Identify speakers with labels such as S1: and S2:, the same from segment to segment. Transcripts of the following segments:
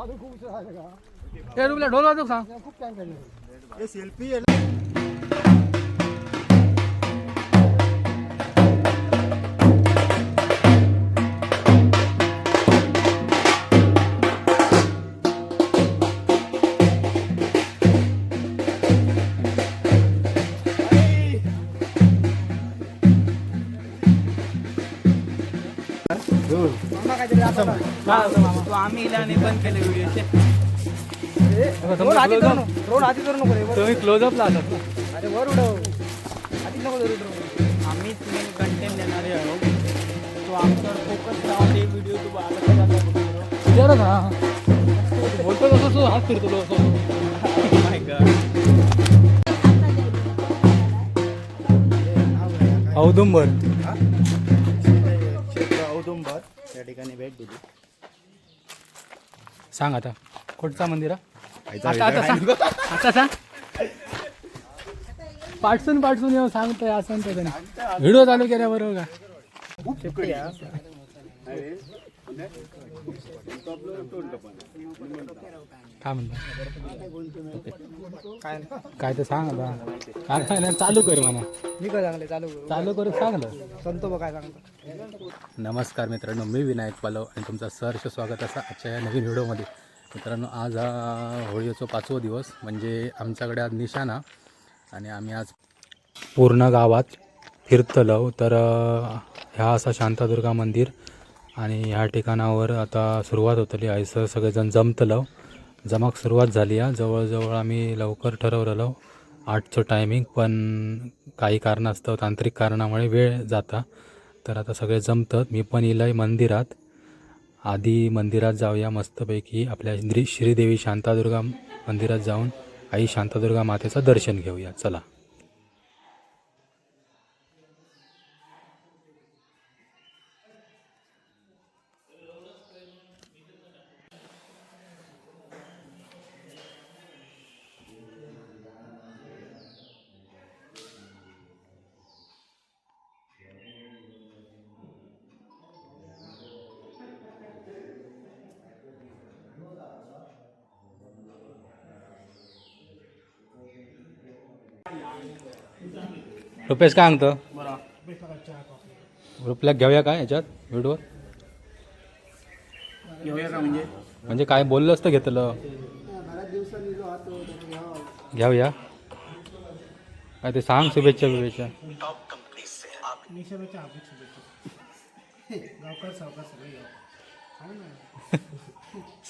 S1: ते रुपया ढोल वाजव सांग.
S2: सेल्फी
S3: आम्ही बंद केले व्हिडिओचे.
S1: तुम्ही क्लोजअप ला आलात.
S3: अरे वर उडव आधी नको आम्हीच मेन कंटेंट देणारे आहोत. तो आमच्यावर फोकस राहून ते व्हिडिओ तू
S1: विचारा ना बोलतो कसं तू हात फिरतो असं.
S3: माय गॉड.
S1: औदुंबर
S2: औदुंबर या ठिकाणी भेट दिली.
S1: सांग आता कुठचा मंदिर आता सांग. आता सांग पाठसून येऊ सांगतोय असं व्हिडिओ चालू केल्याबरोबर का काय म्हणतो काय तर सांग आता. काय नाही चालू कर म्हणा.
S3: मी काय सांगले
S1: चालू करू सांगलं
S3: संतो बघ काय सांगतो.
S1: नमस्कार मित्रांनो, मी विनायक पालव आणि तुमचं सहर्ष स्वागत असं आजच्या या नवीन व्हिडिओमध्ये. मित्रांनो, आज हा होळीचा 5वा दिवस म्हणजे आमच्याकडे आज निशाणा आणि आम्ही आज पूर्ण गावात फिरतलो. तर ह्या असा शांतादुर्गा मंदिर आणि ह्या ठिकाणावर आता सुरुवात होतली. आयसर सगळेजण जमतलो. जमाक सुरुवात झाली आहे. जवळजवळ आम्ही लवकर ठरवलेलो 8चं टायमिंग, पण काही कारणास्तव तांत्रिक कारणामुळे वेळ जाता. तर आता सगळे जमतात. मी पण इलाय मंदिरात. आधी मंदिरात जाऊया मस्तपैकी. आपल्या श्रीदेवी शांतादुर्गा मंदिरात जाऊन आई शांतादुर्गा मातेचं दर्शन घेऊया. चला. रुपेश काय सांगतो? रुपयाला घेऊया काय याच्यात व्हिडिओ?
S3: घेऊया का
S1: म्हणजे काय बोललं असतं घेतलं. घेऊया काय ते सांग. शुभेच्छा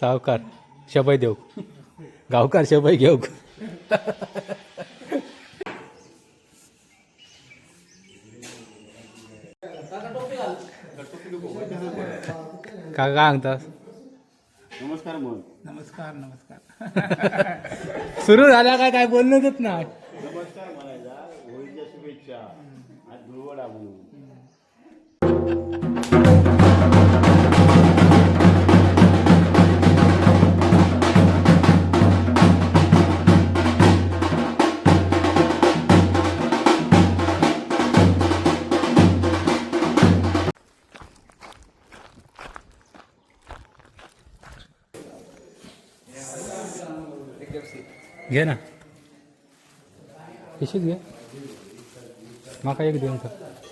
S1: सावकार शबई देऊ. गावकार शबई घेऊ. काय सांगतास?
S2: नमस्कार मग.
S3: नमस्कार.
S1: सुरू झाल्या काय बोलणंच नाही.
S2: नमस्कार म्हणायचा. होळीच्या शुभेच्छा. आज धुळवड म्हणून
S1: घे ना. कशीच घे. माका एक देऊन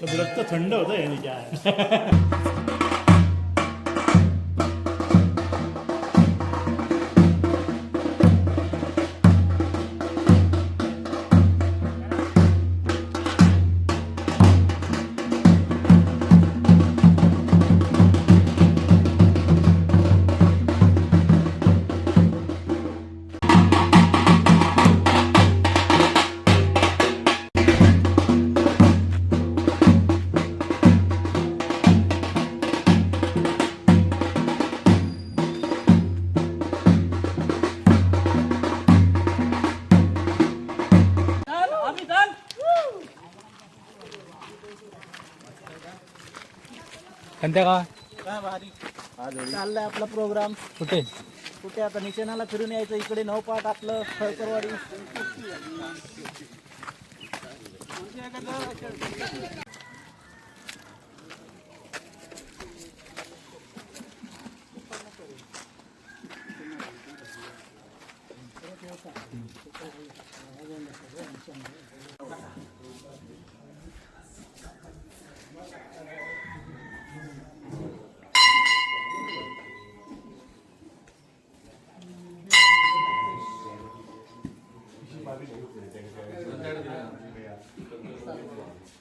S2: रक्त थंड होतं याच्या.
S1: कोणत्या का
S3: काय भारी चाललाय आपला प्रोग्राम. कुठे आता निशाणाला फिरून यायचं. इकडे नवपाट आपलं फळकरवाडी.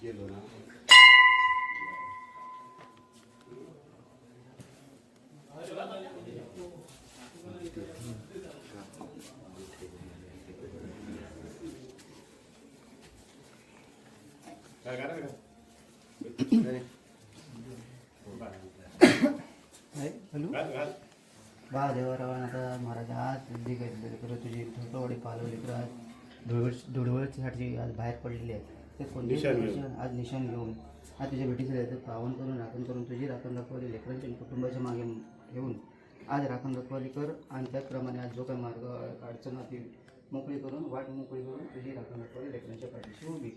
S2: गेलो ना काय करा
S4: बा देवरावण आता महाराज आज लेकरं तुझी थोडे पालवली तर आज धुळवळीसाठी आज बाहेर पडलेली आहेत ते कोणते आज निशाण घेऊन आज तुझ्या भेटीचे तर पावन करून राखण करून तुझी राखण दाखवली लेकरांच्या कुटुंबाच्या मागे घेऊन आज राखण दाखवली कर आणि त्याचप्रमाणे आज जो काही मार्ग अडचण ती मोकळी करून वाट मोकळी करून तुझी राखण दाखवली लेकरांच्या पाठीशी उभी.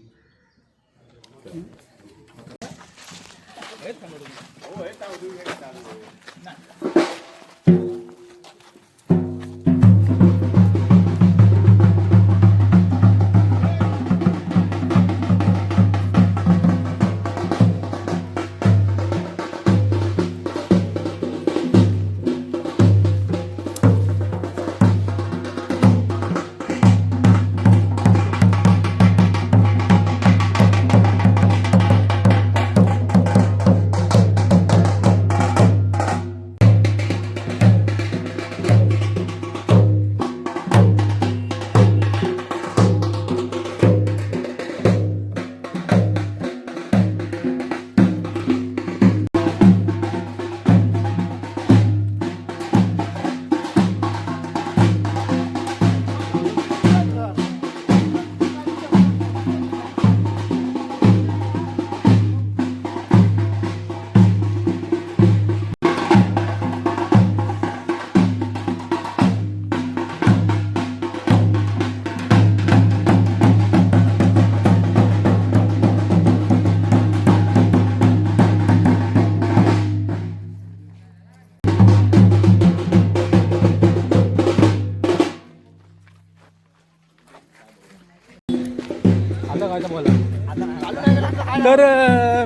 S1: तर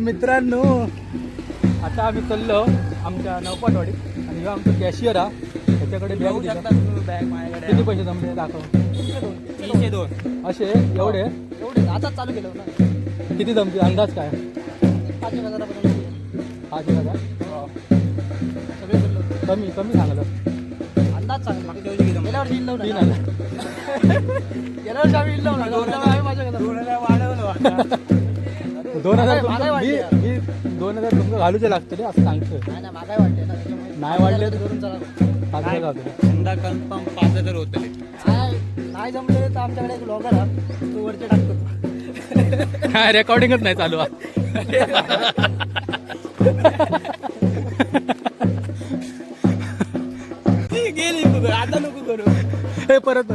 S1: मित्रांनो आता आम्ही चाललो आमच्या नवपाटवाडीत आणि हा आमचा कॅशियर हा त्याच्याकडे बॅग दिला.
S3: बॅग माझ्याकडे
S1: किती पैसे जमले दाखव.
S3: 302
S1: असे एवढे
S3: आताच चालू केलं ना.
S1: किती जमते अंदाज काय?
S3: 5,000
S1: 5,000
S3: सगळे बोललो
S1: कमी सांगलं.
S3: अंदाज सांग गेल्या वर्षी इल्लो
S1: 3,000
S3: गेल्या वर्षी आम्ही इल्लो आम्ही माझ्या 2,000 वाढवलं
S1: 2,000 मी 2,000 तुमचं घालूचे लागतं रे असं सांगतोय.
S3: नाही मागाय वाटते ना त्याच्यामुळे
S1: नाही वाढले तर
S3: धरून चला.
S1: 5,000 घालतो.
S3: यंदा कन्फर्म 5,000 होतले. नाही जमले तर आमच्याकडे एक ब्लॉगर हा तो वरचे टाकतो.
S1: काय रेकॉर्डिंगच नाही चालू आहे.
S3: गेली आता नको करू.
S1: हे परत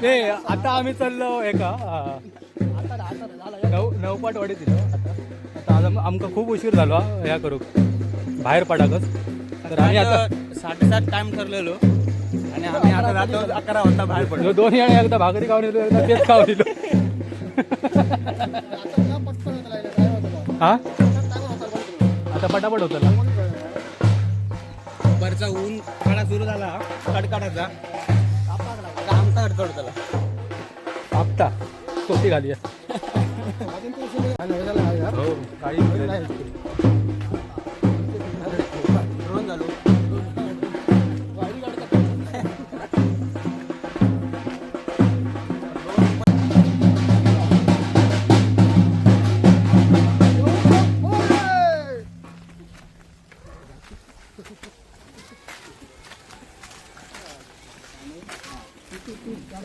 S1: हे आता आम्ही चाललो एका
S3: आता झालं
S1: नवपाटवाडी तिथं आता आज आमका खूप उशीर झालो ह्या करू बाहेर पडाकच. तर आम्ही आता
S3: 7:30 टाइम ठरलेलो आणि आम्ही आता रात्र 11 वाजता बाहेर पडलो.
S1: दोन्ही आणि एकदा भाकरी खाऊन येलो एकदा तेच खाऊन येलो. हा आता पटापट होतं ना.
S3: वरचा ऊन काळा सुरू झाला कडकडाचा आमचा अडचण झाला.
S1: आपटा टोपी घाली हो काही
S3: ड्रोन झालो.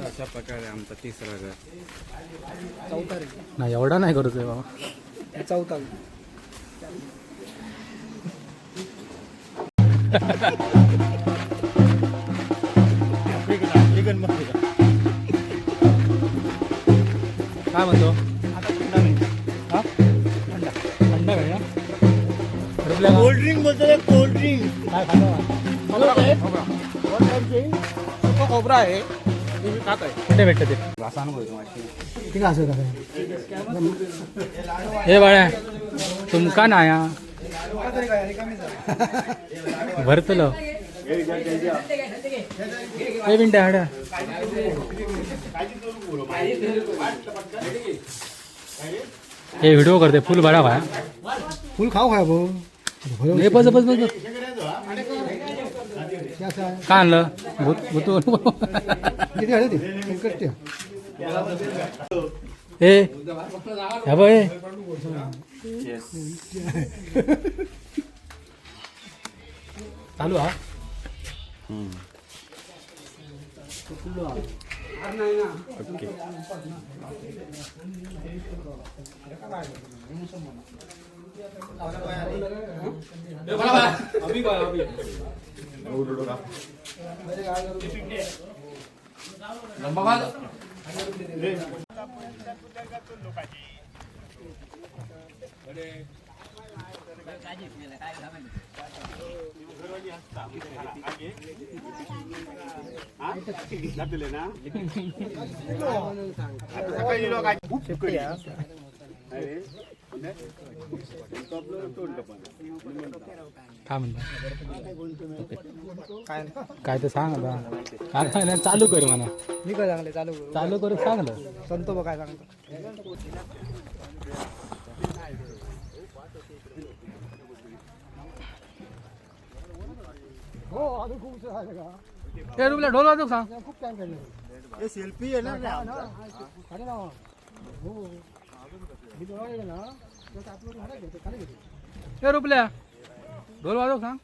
S2: अशा प्रकारे आमचा तिसरा घर.
S3: चौथा रे
S1: नाही एवढा नाही करूच आहे बाबा.
S3: चौथा
S1: काय म्हणतो
S3: आता थंडा नाही.
S1: हा
S3: थंडा
S1: थंड आहे ना.
S3: कोल्ड्रिंक बोलतो कोल्ड्रिंक.
S1: काय खातो
S3: खोबरा आहे मी खात आहे.
S1: कुठे भेटतं ते
S3: ठीक आहे असं
S1: हे बाळ्या तुमका नाया भरतलो हे मिनटं हाड्या हे व्हिडिओ करते फुल बरा भाया
S5: फुल खाऊ खाय भाऊ
S1: हे बस बस बस बस. काय आणलं
S5: किती आहे ते कट्टे
S1: ए ह्या बाय चालू हा काय म्हणता काय तर सांग आता काय नाही चालू कर म्हणा
S5: मी काय सांगले
S1: चालू करू सांग ना
S5: संतो बघ काय सांगतो हो अजून खूप झालं का
S1: ते रुपया ढोल वाजव सांग
S5: खूप टाइम केलं
S2: हे सेल्फी आहे ना
S5: खाली ना हो मी तुम्हाला ना तर आपलं खाली घेतो खाली घेतो
S1: ते रुपया ढोल वाजव सांग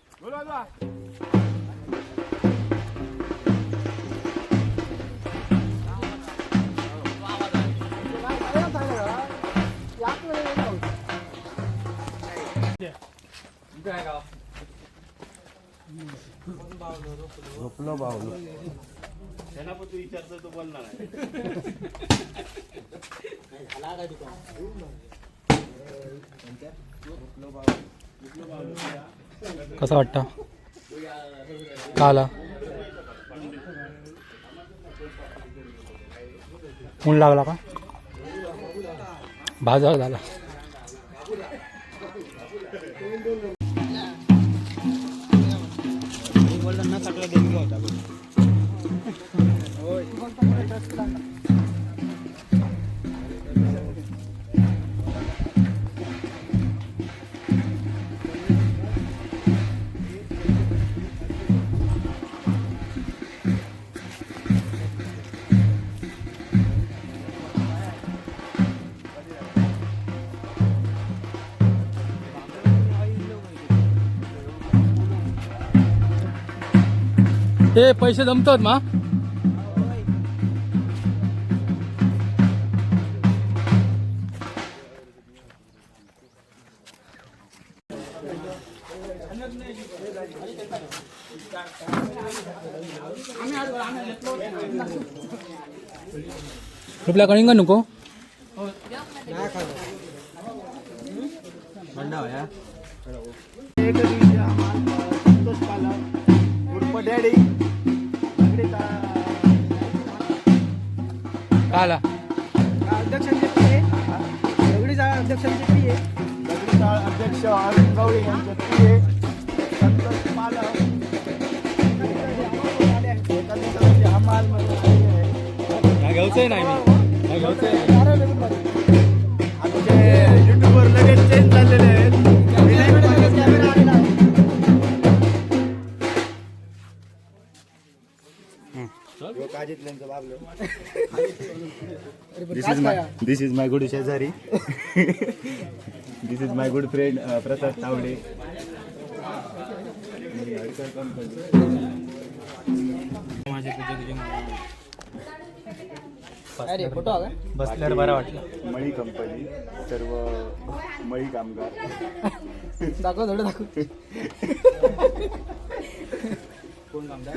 S2: झोपलो बावलो त्यांना पण तू विचारतो तो बोलणार आहे
S1: कसा वाटतं का आला ऊन लागला का बाजार झाला
S3: बोलताना सगळं देणगी होता
S1: ते पैसे जमतात मा रुपया कळिंग नको
S2: एक दिवशी आम्हाला संतोष पालक उर्फ डॅडी
S1: का आला
S5: अध्यक्षांचे पी दगडीचा अध्यक्षांचे पी
S2: अध्यक्ष अरुण गवळी यांचे पिये संतोष पालक एका हमाल मध्ये आलेले आहे.
S1: घ्यायचंय नाही मी घ्यायचंय
S2: आमचे युट्यूबवर लगेच चेंज झालेले आहेत This is my good शेजारी This is my good friend प्रसाद तावडे
S5: अरे फोटो आला
S1: बसल्यावर बरं वाटलं
S2: मळी कंपनी सर्व मळी कामगार
S5: दाखव थोडं दाखव
S3: कोण कामदार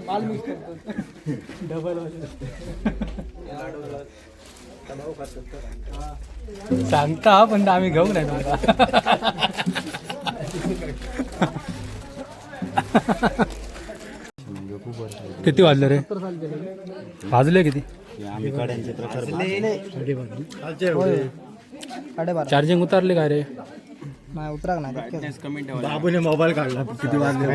S5: माल मिक्स करतो
S1: डबल सांगता पण आम्ही घेऊ नाही तुम्हाला किती वाजले रे वाजले किती
S2: आम्ही कड्यांचे प्रकार
S1: चार्जिंग उतारले काय रे
S5: नाही उतरा नाही
S3: कमेंट
S2: बाबूने मोबाईल काढला किती वाजले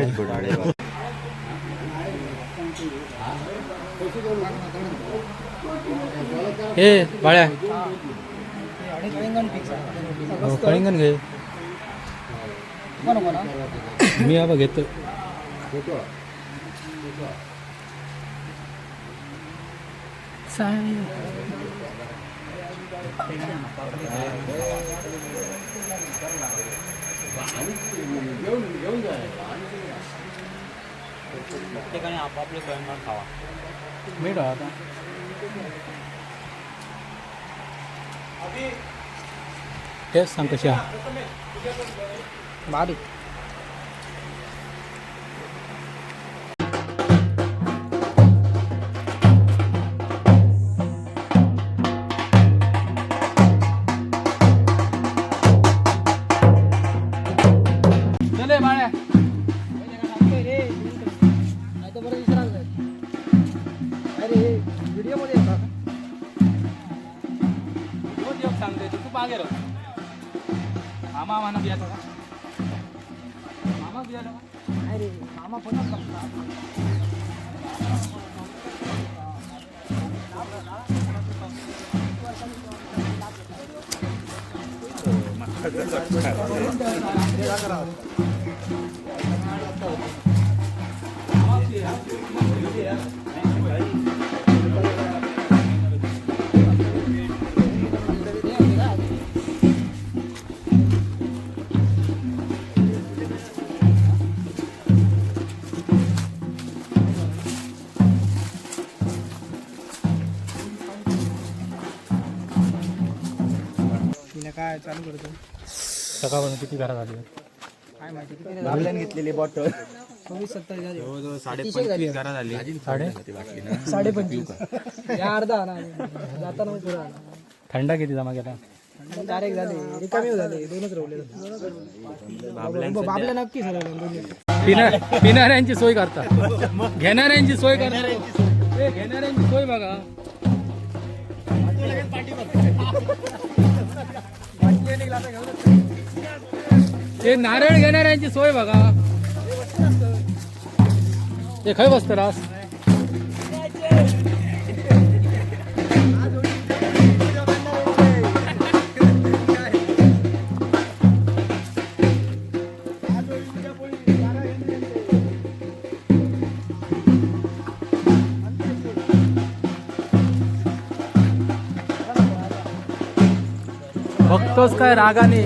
S1: ए बाळ्या
S5: कळिंगण फिक्स आहे
S1: हो, कळिंगण घे.
S5: कोण कोणा
S1: मी आता घेतो.
S3: प्रत्येकाने आपापले स्वयंपाक खावा.
S1: मिळा आता टेस्ट सांग कशी आहे.
S5: भारी
S1: चले बाळ्या.
S5: रे नाही तर बरं विसरायला अरे व्हिडिओ मध्ये येतात
S1: दोन दिवस सांगते तू मागे राह. मामा माना बियाचा का मामा बियाला का?
S5: अरे मामा पण तिने काय चालू करतो
S1: सकाळपासून किती घरात आली.
S5: काय माहिती किती
S4: बाबल्यान घेतलेली बॉटल
S5: 26-27 झाली
S3: जवळजवळ 25 घरा झाली.
S5: 25.5 या अर्धा ना जाताना मग पुढे आला
S1: थंडा किती जमा केला.
S5: डायरेक्ट झाले रिकामी झाले दोनच रवले बाबल्या नक्की झालं
S1: पिणाऱ्यांची सोय करता घेणाऱ्यांची सोय करता. ए, घेणाऱ्यांची सोय बघा. ते नारळ घेणाऱ्यांची सोय बघा. ते खय बसत रास. बघतोस काय रागाने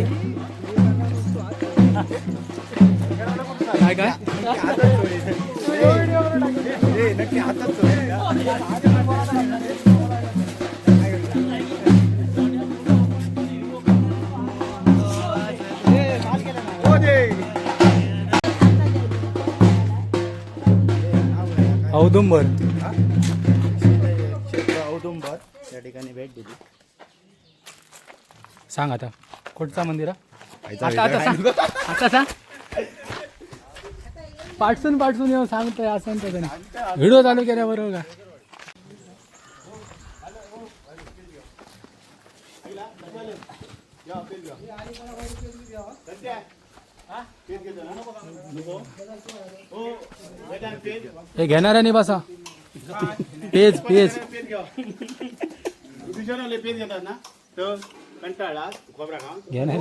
S1: काय काय औदुंबर
S4: औदुंबर या ठिकाणी भेट दिली.
S1: सांग आता कुठचा मंदिर आता सांग आता सांग. पाठसून येऊन सांगतोय असं व्हिडिओ चालू केल्याबरोबर का. हे घेणाऱ्याने बसा. पेज
S2: पेज घेतात ना तर कंटाळा खोबरा खाऊन
S1: घेणारे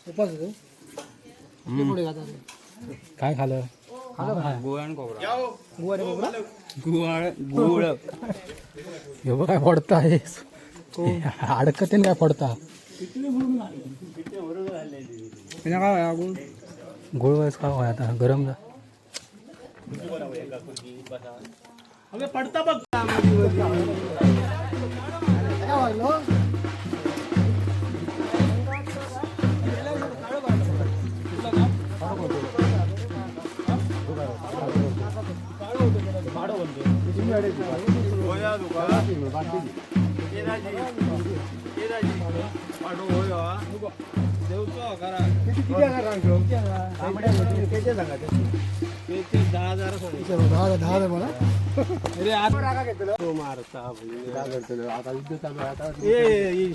S5: उपास होतो पुढे घातात
S1: काय खालं.
S3: गुळ आणि खोबरा.
S5: गुवार बघा
S3: गुळ
S1: हे बघ काय पडता आहे अडकतेन काय पडता.
S5: काय गुळ
S1: गोळ वयस का होय आता गरम जा.
S2: पडता बघ.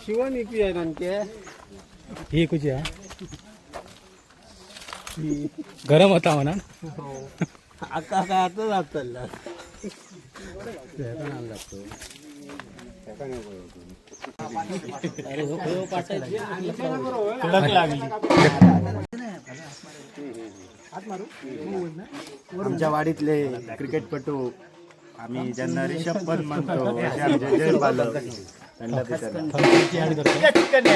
S2: शिवणी
S1: ही कुठची आहे गरम होता म्हणा.
S2: आता काय आता जात चालला आमच्या वाडीतले क्रिकेटपटू आम्ही ज्यांना रिषभ पंत म्हणतो असे आमचे जय पालक त्यांना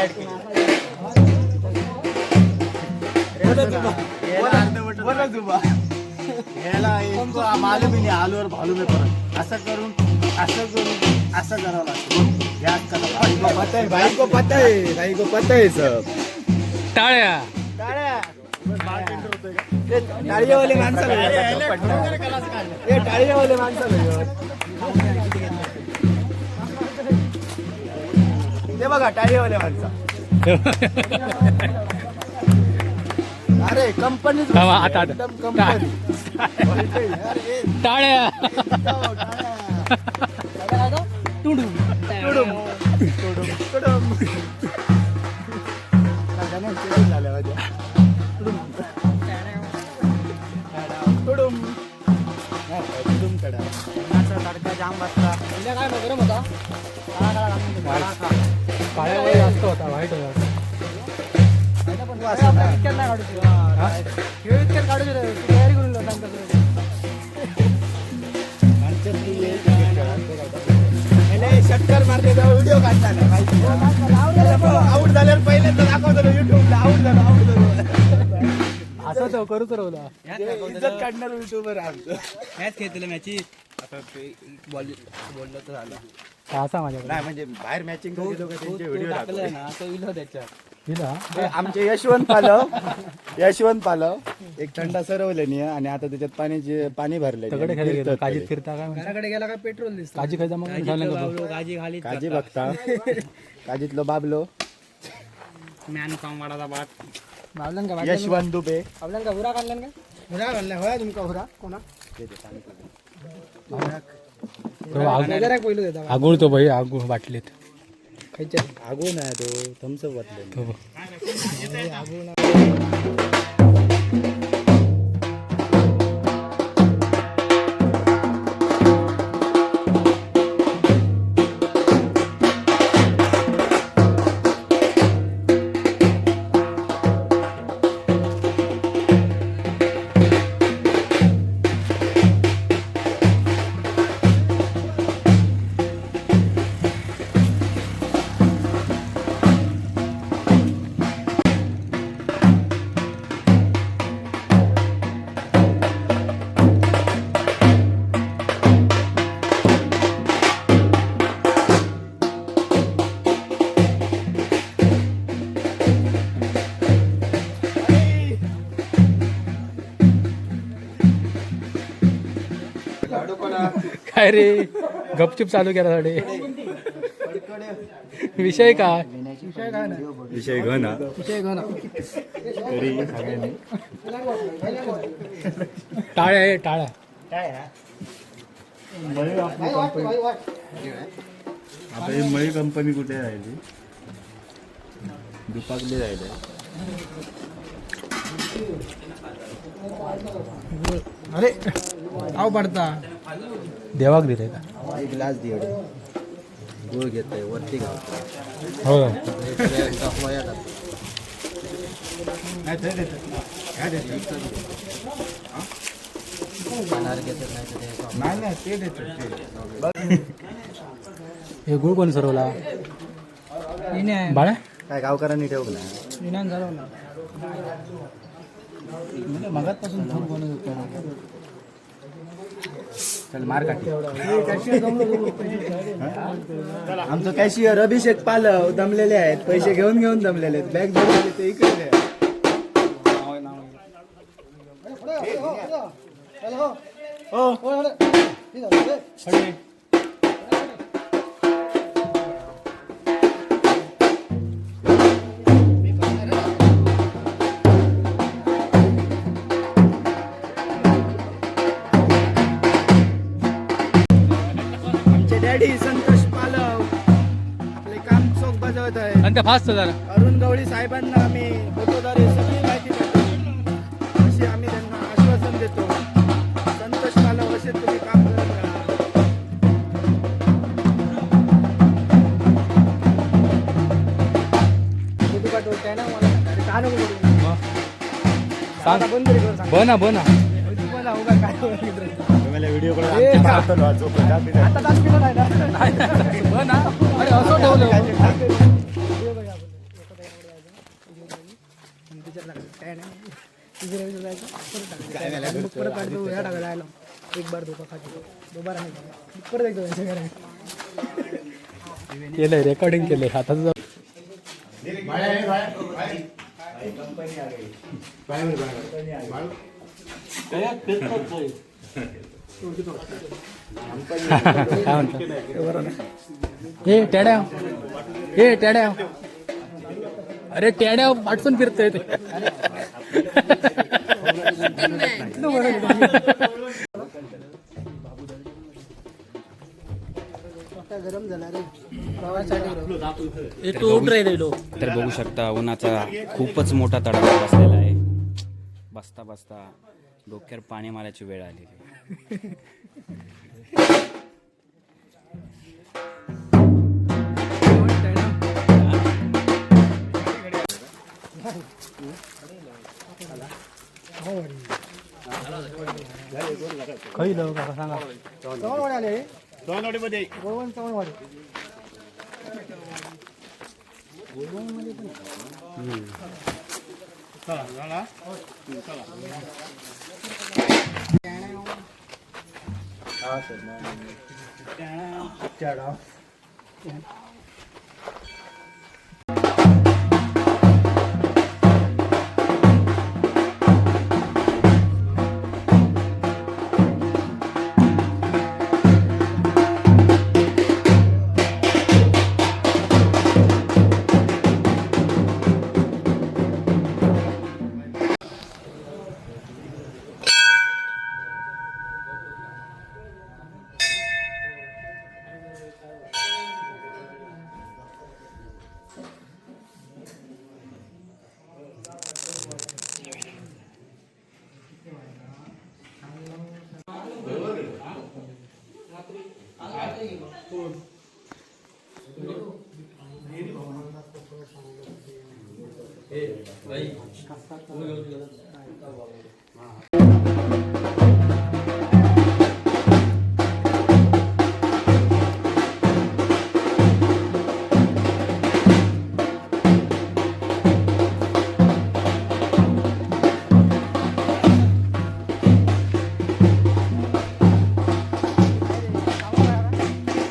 S2: याला मालूम नाही आलूवर भालू मी परत असं करून असं करावं लागतं भाई को पता है सब
S1: टाळ्या
S2: टाळीवाले माणसं टाळीवाले माणसं ते बघा टाळीवाले माणसं अरे कंपनी
S1: आता
S2: कंपनी
S1: टाळ्या
S3: जाम बसला
S5: काय गरम होता
S1: काळ्या वेळ जास्त होता वाईट होता
S5: इतक्यात नाही काढू खेळ इतक्यात काढू तयारी करून
S2: षटकर मारले व्हिडिओ काढताना आउट झाल्यावर पहिल्यांदा दाखवतो युट्यूबला आउट झालो
S1: असं तो करू तर होता
S2: इज्जत काढणार युट्यूबर आमचं
S3: मॅच खेळतील मॅची आता ते बोललं तर झालं
S1: असा माझ्याकडे
S2: नाही म्हणजे बाहेर मॅचिंग त्यांचे व्हिडिओ
S3: टाकलं ना तो इलो त्याच्यात
S1: दिला
S2: आमचे यशवंत पालव एक थंडा सरवले नाही आणि आता त्याच्यात पाणी भरले
S1: तगडे खाली गेलो काजीत फिरता काय म्हणता?
S5: घराकडे गेला का पेट्रोल दिसत
S1: काजी खायचा मग
S3: गाजी खाली
S2: काजी बघता काजीतलो बाबलो
S3: मॅन फॉर्म वाडाचा भात
S5: बाबल्यान का
S2: यशवंत दुबे
S5: बाबल्यान का हुरा काढल्यान का हुरा काढल्या होया तुमका हुरा कोणा जरा पहिलं देता
S1: आगुळ तो भाई आगुळ बाटलीत
S5: खायच्या
S2: आगो नाही तो थम्सअप वाटले
S1: तो बघ. काय रे गपचूप चालू केला साडे विषय काय
S2: विषय घन
S1: टाळ्या आहे टाळ्या
S2: आता ही मळी कंपनी कुठे राहिली दुपाकली राहिले
S5: अरे आव पडता
S1: देवाक दिले का
S2: एक ग्लास दे गुळ घेत आहे वरती घालतो
S1: हो
S2: नाही ते देतो
S1: हे गुळ कोण सरवला
S5: विनय
S1: बाळा
S2: काय गावकऱ्यांनी ठेवलं
S5: विनय झाला ना
S2: मगातपासून फोन बनवत चल मार आमचं कॅशियर अभिषेक पालव दमलेले आहेत पैसे घेऊन दमलेले आहेत बॅग भरलेले ते इकडे डॅडी संतोष पालव आपले काम चोख बजावत आहे
S1: आणि त्या फास्ट जरा
S2: अरुण गवळी साहेबांना आम्ही फोटोद्वारे सगळी माहिती देतो अशी आम्ही त्यांना आश्वासन देतो संतोष पालव असे तुम्ही काम करत राहा
S5: काय नको करू.
S1: सांग
S5: आता बंद तरी कर, सांग.
S1: बना बना
S5: तू पण लावू का काय वगैरे रे.
S2: तुम्हाला व्हिडिओ कॉल
S5: ए,
S2: आमच्या
S5: का?
S2: हाताला वाजव, पण आम्ही नाही.
S5: आता 10 किलो नाही ना.
S1: बना अरे असं ठेवलं
S5: व्हिडिओ बघा आपण. एका जागेवर जायचं, व्हिडिओ बघायची. आणि त्याच्यात टाकायचं. काय नाही. तिसऱ्या वेळेस जायचं, परत टाकायचं. आणि मग परत काढतो, ह्या टाकायला आयला. एक बार धोका खातो. दोबारा नाही खात. परत एकदा त्यांच्या घरात.
S1: केलंय रेकॉर्डिंग केलंय आता तुझं काय म्हणतो हे टेड्या अरे टेड्या पाठसून फिरतोय ते
S5: गरम झाला रे प्रवासासाठी
S3: तर बघू शकता उन्हाचा खूपच मोठा तडाखा बसलेला आहे. बसता बसता डोक्यावर पाणी मारायची वेळ आलेली आहे.
S1: काही जाऊ का सांगा
S5: चव्हाणवाडी आले
S2: सोनवाडीमध्ये
S5: गोवन चव्हाणवाडी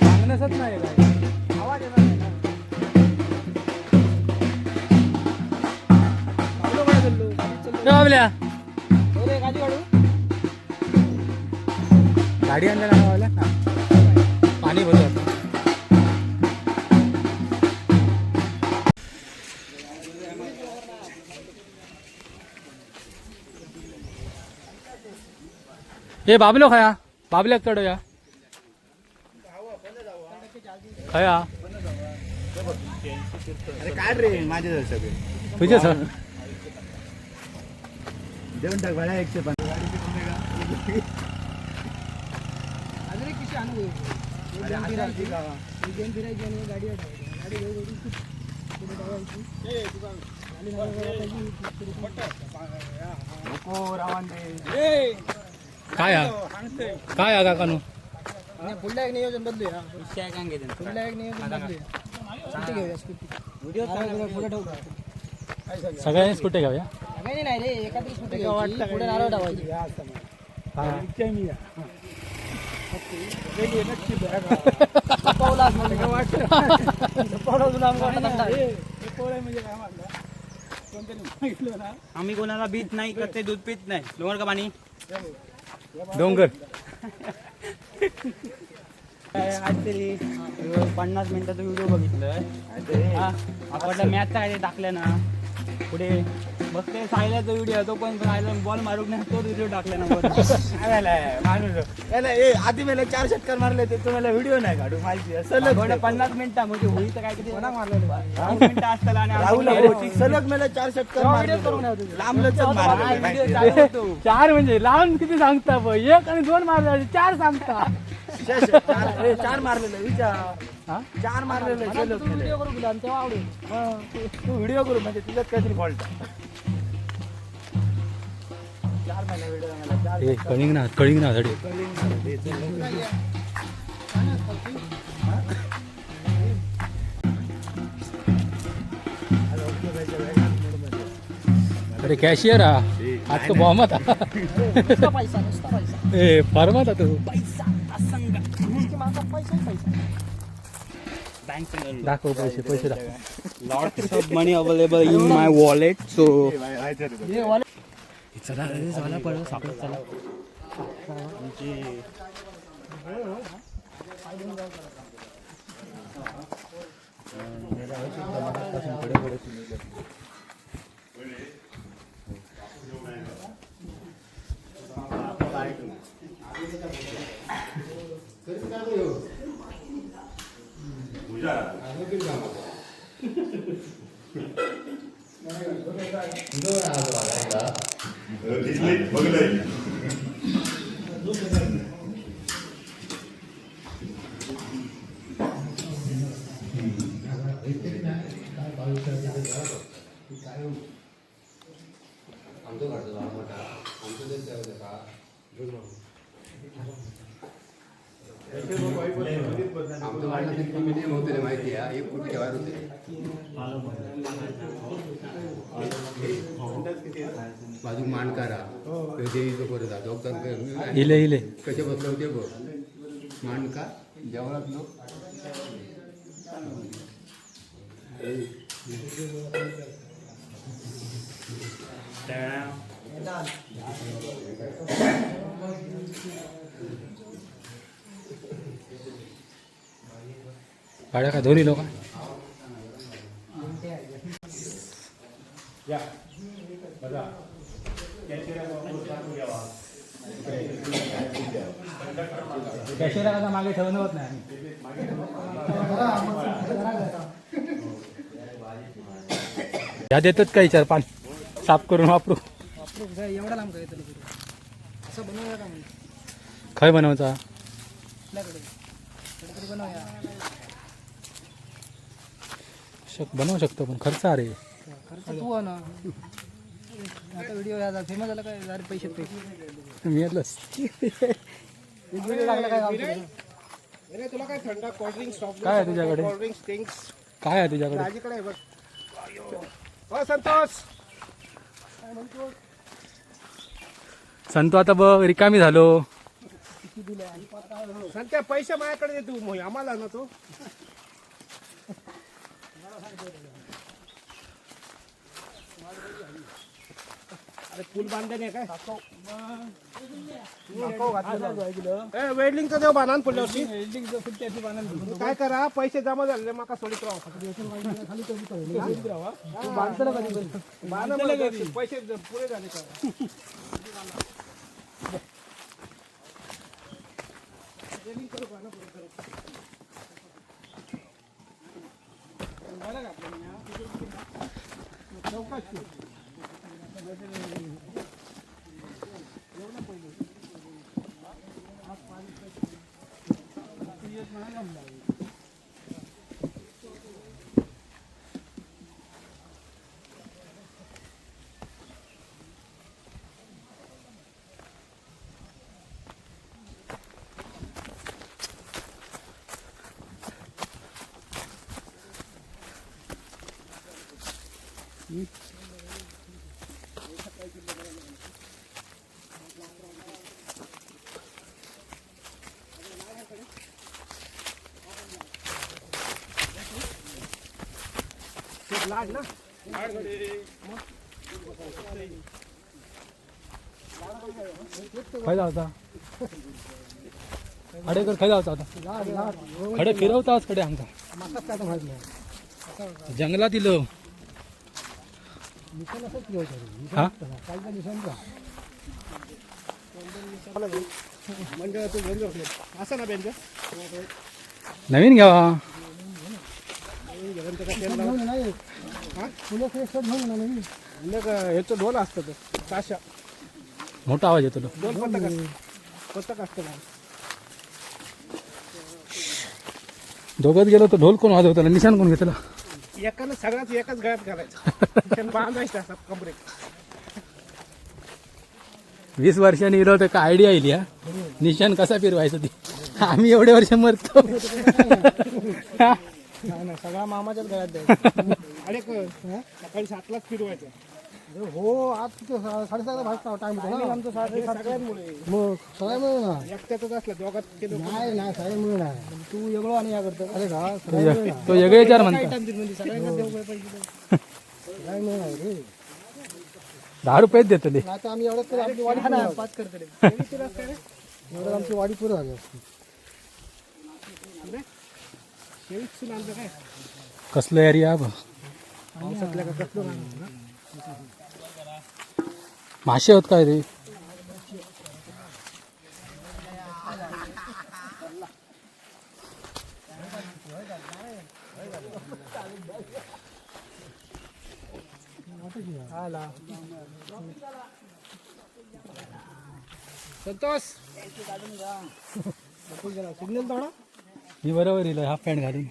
S1: सांगण्यासच नाही काय
S5: आवाज येणार नाही ना. चाललो काय चाललो? गाडीत चाललो.
S1: आपल्या
S5: हो रे, गाडी काढू.
S1: गाडी आणलेला गावाला पाणी भरतो आता हे बाबलो खया बाबल्याक चढूया खया
S2: अरे काय रे माझे सगळे
S1: तुझे सर
S2: देऊन टाक भाड्या 150.
S5: अजून एक किशी आणू एक गेम फिरायची आणि गाडी हटवायची. गाडी घेऊन पुढे धावायची. गाडी धावायची.
S2: नको रावण दे.
S1: काय हा काकानू
S5: आणि पुढल्या एक नियोजन बदलूया. पुढल्या एक नियोजन बदलूया. स्कूटी घेऊया स्कूटी. व्हिडिओ पुढे ठेवू का?
S1: सगळ्यांनी स्कूटी घेऊया
S5: सगळ्यांनी नाही रे, एखादी स्कूटी घ्यायची, पुढे नारळ ठेवायची. पावलाच म्हणजे काय वाटतं. पावला तुला आम्ही वाटत नाही.
S3: आम्ही कोणाला बीत नाही कच्चे दूध पित नाही. डोंगर का पाणी
S1: डोंगर
S3: आज तरी 50 मिनिटाचा व्हिडिओ बघितलं. आपण मॅचचा काय टाकलं ना पुढे बघते सायल्याचा व्हिडिओ तो पण सायला बॉल मारूक नाही तो व्हिडिओ टाकला ना
S2: आधी मला 4 षटकार मारले ते तुम्हाला व्हिडिओ नाही काढू माहिती सलग
S3: 50 मिनिटं म्हणजे होईल तर काय किती मारलं 5 मिनिटं असतं आणि
S2: राहुल
S3: आम्ही
S2: सलग मला 4 षटकार मारले लांबलच मारले
S3: व्हिडिओ चालू होतो.
S1: 4 म्हणजे लावून किती सांगता एक आणि 2 मारले 4 सांगता
S5: चार मारलेलं विचार
S3: हा?
S5: 4 मारलेलं व्हिडिओ करू तुला तेव्हा आवडेल तू व्हिडिओ करू म्हणजे तुझ्यात काहीतरी फॉल्ट 4 महिना व्हिडिओ मला
S1: हे कळिंग ना धडे अरे कॅशियर हा आज तो बॉम्बात
S5: नुसता पैसा
S1: ए फार्मात तू
S5: पैसा असंग नुसती माझा पैसा
S3: बँक
S1: दाखव पैसे दाखव
S3: lots of money available in my wallet so
S5: चला झाला पडलं सापडत चला
S6: माहिती आहे 1 कोटी ठेवायला होते बाजू मांडकारा देवीचं परत डॉक्टर
S1: इले
S6: कसे बसले होते बघ मांडका जेवणात लोक
S1: भाड्या का दोन्ही लोक कॅशियरा का मागे ठेवणं होत नाही ह्या देतात काही 4-5 साफ करून वापरू
S5: एवढा लांब काय तुला असं बनवूया का म्हणजे
S1: काय बनवायचा
S5: आपल्याकडे तरी बनवूया
S1: बनवू शकतो पण खर्च अरे
S5: खर्च तू आहे ना आता व्हिडिओ यायला फेमस झाला काय अरे पैसे
S1: मिळालंच
S5: व्हिडिओ लागला काय काम
S2: अरे तुला काय थंड कोल्ड्रिंक सॉफ्ट
S1: काय आहे तुझ्याकडे
S2: कोल्ड्रिंक स्टिंग्स
S1: काय आहे तुझ्याकडे
S2: माझ्याकडे आहे बघ हो संतोष
S1: संतो आता बघ रिकामी झालो
S2: संत्या पैसे माझ्याकडे दे तू मोही आम्हाला ना तो अरे पूल बांधले नाही काय वेल्डिंगचं देव बांधून पुढल्यावरती काय करा पैसे जमा झाले माका सोडित राहा पैसे पुरे झाले का लाड ना
S1: काय जाता खडेकर काय जाता आता खडे फिरवता आज खडे आमचा जंगलात दिलो हा
S2: म्हणजे तू बेंजो असं ना बेंजो
S1: नवीन घ्यावा
S2: ह्याचं ढोल असतं ते ताशा
S1: मोठा आवाज येतो तो.
S2: ढोल पथक असतं ना
S1: दोघत गेलो तर ढोल कोण वाजवताना निशाण कोण घेतला
S5: एकानं सगळ्याच एकाच गळ्यात घालायचं बांधायचं असतात कमरे
S1: 20 वर्षांनी गेलो तर काय आयडिया येईल या निशाण कसा फिरवायचं ती आम्ही एवढे वर्ष मरतो
S5: नाही सगळा मामाच्याच गळ्यात द्यायचं अरे सकाळी 7लाच फिरवायचं हो आज किती 7:30 भाजता टाइम होतो ना आमचं सगळ्यांमुळे मग सगळ्यामुळे ना एकट्यातच असलं दोघात नाही नाही सगळ्यामुळे नाही तू वेगळं आणि या करतो अरे
S1: तो वेगळे विचार म्हणतो
S5: सगळ्यांना देऊ काय पैसे सगळ्यामुळे नाही रे
S1: 10 रुपयेच देतले
S5: आता आम्ही एवढं तरी आमची वाडी 5 करतले एवढं आमची वाडी पुरं झाली असते काय
S1: कसलं एरिया
S5: पावसातल्या का कसलं
S1: मासे होत काय रे
S5: संतोष सिग्नल थोडा
S1: मी बरोबर येईल हाफ पॅन्ट घालून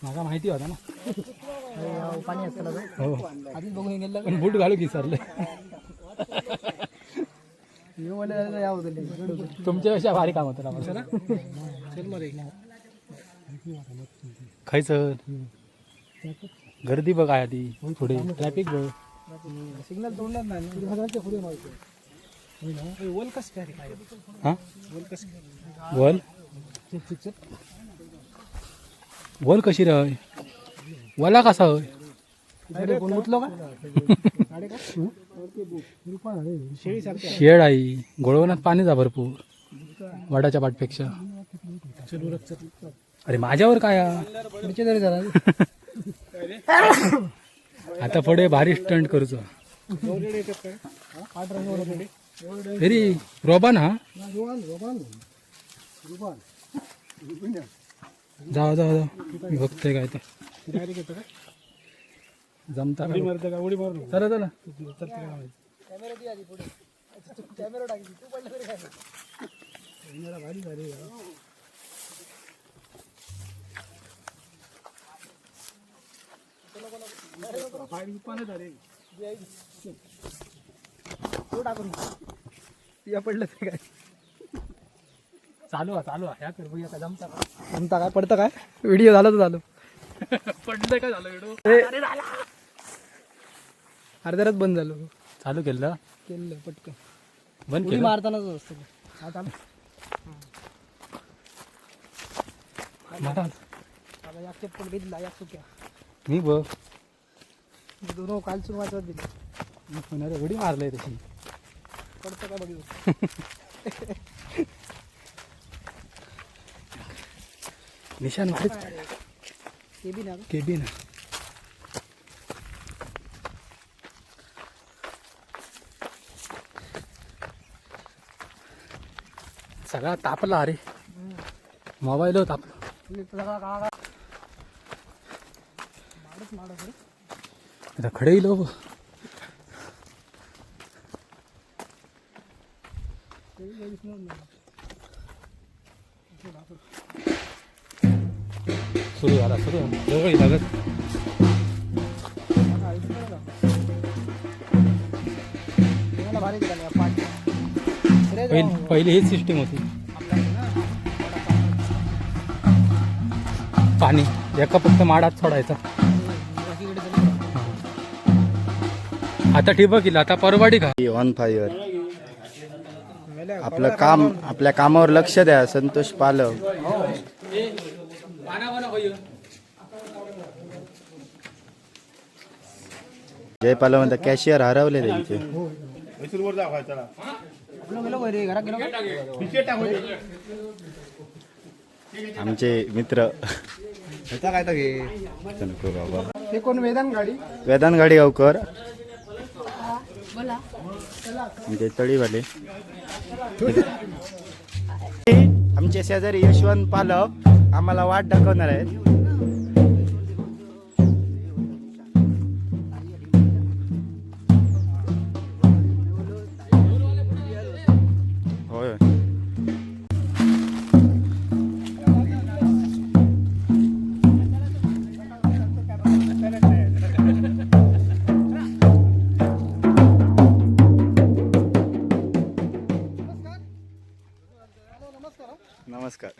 S1: मला माहिती होता ना
S5: पाणी असतं
S1: हो
S5: आधीच बघून गेलं
S1: पण बूट घालू की सरले तुमच्यापेक्षा भारी काम होतं ना खायचं गर्दी बघ आहे ती पुढे ट्रॅफिक बघ
S5: सिग्नल तोडणार नाही पुढे माहिती वल कसं काय
S1: हा
S5: वल कसं
S1: वल वल कशी राह वला कसा होय
S5: कोण उठलो का शेळी सारखी
S1: शेड आई गोळवणात पाणी जा भरपूर वडाच्या पाठपेक्षा अरे माझ्यावर काय
S5: तरी झाला
S1: आता पुढे भारी स्टंट करूचो तरी रोबान हा जाऊ जाऊ जाऊ मी बघतोय काय तर
S5: डायरेक्ट येतो काय
S1: जमता
S5: उडी मारतो का उडी मारलो
S1: चला चला
S5: कॅमेरा दी आधी पुढे कॅमेरा टाकी तू पडलं तरी काय कॅमेरा भारी झाली पडलं तरी काय
S1: चालू आहे ह्या कर बघूया का जमता का
S5: जमता काय पडतं काय व्हिडिओ झाला तर झालं
S1: पडलं काय झालं व्हिडिओ
S5: अर्ध्यात बंद झालं
S1: चालू केलं
S5: केलं पटकन
S1: बंद
S5: उडी
S1: केलं
S5: मारतानाच असतं आता
S1: महाराज
S5: याच्यात पण घेतला या चुक्या
S1: मी बघ
S5: दोन कालसून वाचवत दिली
S1: अरे उडी मारलंय तशी
S5: पडतं का बघितलं
S1: निशाण भारीच
S5: ते बी ना
S1: केबी ना सगळा तापला अरे मोबाईल तापला आता खडे येईल हो. सुरू झाला जवळ लागत
S5: भारी केला पाच
S1: पहिली हीच सिस्टीम होती पाणी एका फक्त माडात सोडायचा आता ठिबक केलं आता परवाडी का
S2: ऑन फायर आपलं काम आपल्या कामावर लक्ष द्या संतोष पालव जय पालव म्हणता कॅशियर हरवले त्यांचे आमचे मित्र नको बाबा
S5: हे कोण वेदांत गाडी
S2: वेदांत गाडी गावकर म्हणजे तळीवाले आमचे शेजारी यशवंत पालव आम्हाला वाट दाखवणार आहेत होय नमस्कार